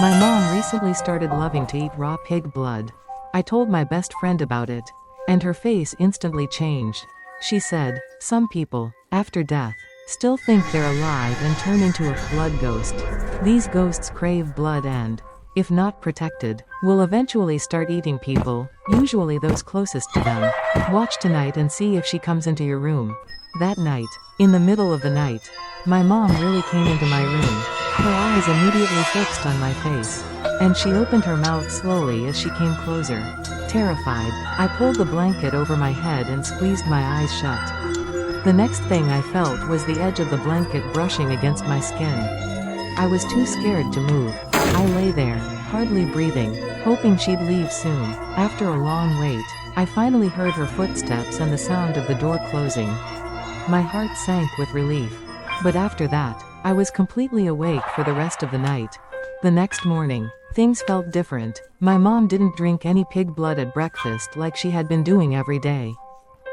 My mom recently started loving to eat raw pig blood. I told my best friend about it, and her face instantly changed. She said, "Some people, after death, still think they're alive and turn into a blood ghost. These ghosts crave blood and, if not protected, will eventually start eating people, usually those closest to them. Watch tonight and see if she comes into your room." That night, in the middle of the night, my mom really came into my room. Her eyes immediately fixed on my face, and she opened her mouth slowly as she came closer. Terrified, I pulled the blanket over my head and squeezed my eyes shut. The next thing I felt was the edge of the blanket brushing against my skin. I was too scared to move. I lay there, hardly breathing, hoping she'd leave soon. After a long wait, I finally heard her footsteps and the sound of the door closing. My heart sank with relief. But after that, I was completely awake for the rest of the night. The next morning, things felt different. My mom didn't drink any pig blood at breakfast like she had been doing every day.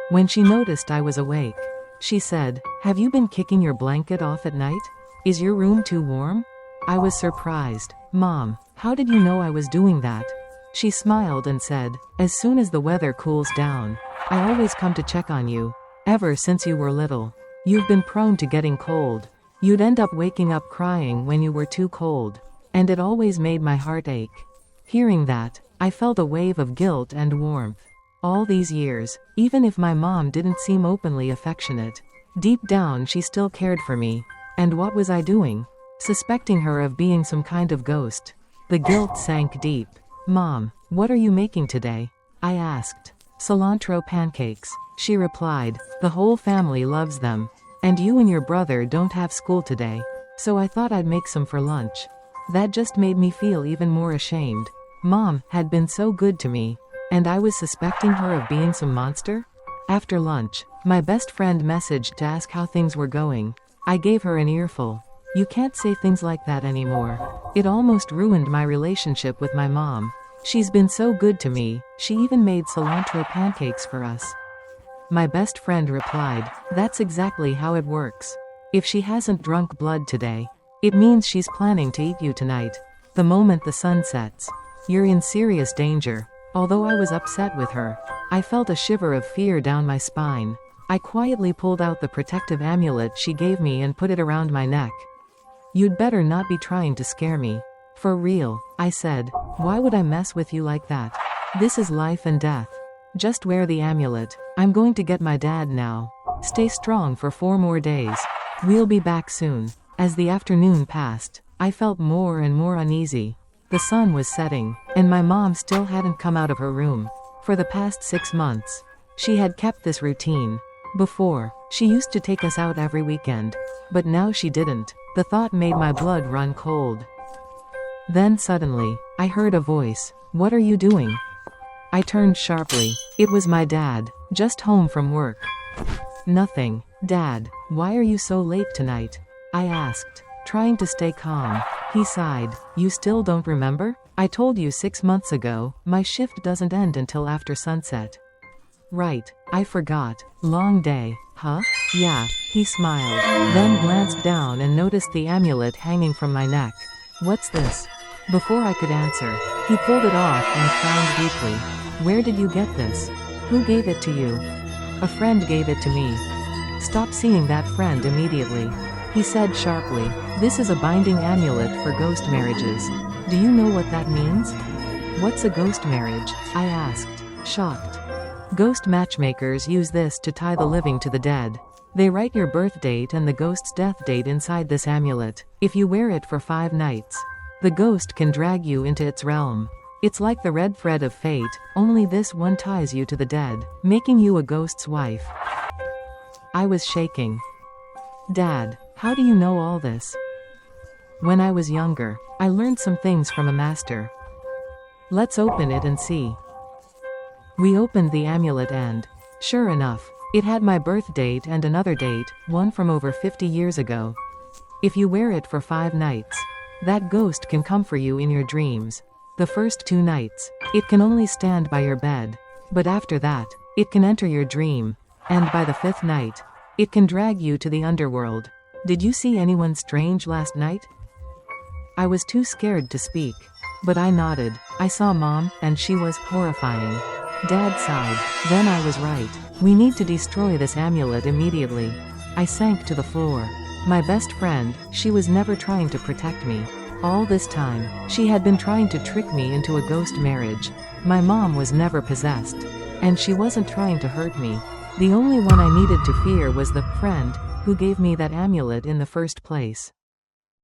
When she noticed I was awake, she said, "Have you been kicking your blanket off at night? Is your room too warm?" I was surprised. "Mom, how did you know I was doing that?" She smiled and said, "As soon as the weather cools down, I always come to check on you. Ever since you were little, you've been prone to getting cold. You'd end up waking up crying when you were too cold, and it always made my heart ache." Hearing that, I felt a wave of guilt and warmth. All these years, even if my mom didn't seem openly affectionate, deep down she still cared for me. And what was I doing? Suspecting her of being some kind of ghost. The guilt sank deep. "Mom, what are you making today?" I asked. "Cilantro pancakes," she replied. "The whole family loves them. And you and your brother don't have school today, so I thought I'd make some for lunch." That just made me feel even more ashamed. Mom had been so good to me, and I was suspecting her of being some monster? After lunch, my best friend messaged to ask how things were going. I gave her an earful. "You can't say things like that anymore. It almost ruined my relationship with my mom. She's been so good to me, she even made cilantro pancakes for us." My best friend replied, "That's exactly how it works. If she hasn't drunk blood today, it means she's planning to eat you tonight. The moment the sun sets, you're in serious danger." Although I was upset with her, I felt a shiver of fear down my spine. I quietly pulled out the protective amulet she gave me and put it around my neck. "You'd better not be trying to scare me. For real," I said. "Why would I mess with you like that? This is life and death. Just wear the amulet. I'm going to get my dad now. Stay strong for 4 more days. We'll be back soon." As the afternoon passed, I felt more and more uneasy. The sun was setting, and my mom still hadn't come out of her room. For the past 6 months, she had kept this routine. Before, she used to take us out every weekend, but now she didn't. The thought made my blood run cold. Then suddenly, I heard a voice. "What are you doing?" I turned sharply. It was my dad, just home from work. "Nothing, Dad. Why are you so late tonight?" I asked, trying to stay calm. He sighed. "You still don't remember? I told you 6 months ago, my shift doesn't end until after sunset." "Right, I forgot. Long day, huh?" "Yeah," he smiled, then glanced down and noticed the amulet hanging from my neck. "What's this?" Before I could answer, he pulled it off and frowned deeply. "Where did you get this? Who gave it to you?" "A friend gave it to me." "Stop seeing that friend immediately," he said sharply. "This is a binding amulet for ghost marriages. Do you know what that means?" "What's a ghost marriage?" I asked, shocked. "Ghost matchmakers use this to tie the living to the dead. They write your birth date and the ghost's death date inside this amulet. If you wear it for 5 nights, the ghost can drag you into its realm. It's like the red thread of fate, only this one ties you to the dead, making you a ghost's wife." I was shaking. "Dad, how do you know all this?" "When I was younger, I learned some things from a master." "Let's open it and see." We opened the amulet and, sure enough, it had my birth date and another date, one from over 50 years ago. If you wear it for 5 nights, that ghost can come for you in your dreams. The first 2 nights, it can only stand by your bed. But after that, it can enter your dream. And by the 5th night, it can drag you to the underworld. Did you see anyone strange last night?" I was too scared to speak. But I nodded. I saw Mom, and she was horrifying. Dad sighed. Then I was right. We need to destroy this amulet immediately. I sank to the floor. My best friend, she was never trying to protect me. All this time, she had been trying to trick me into a ghost marriage. My mom was never possessed. And she wasn't trying to hurt me. The only one I needed to fear was the friend who gave me that amulet in the first place.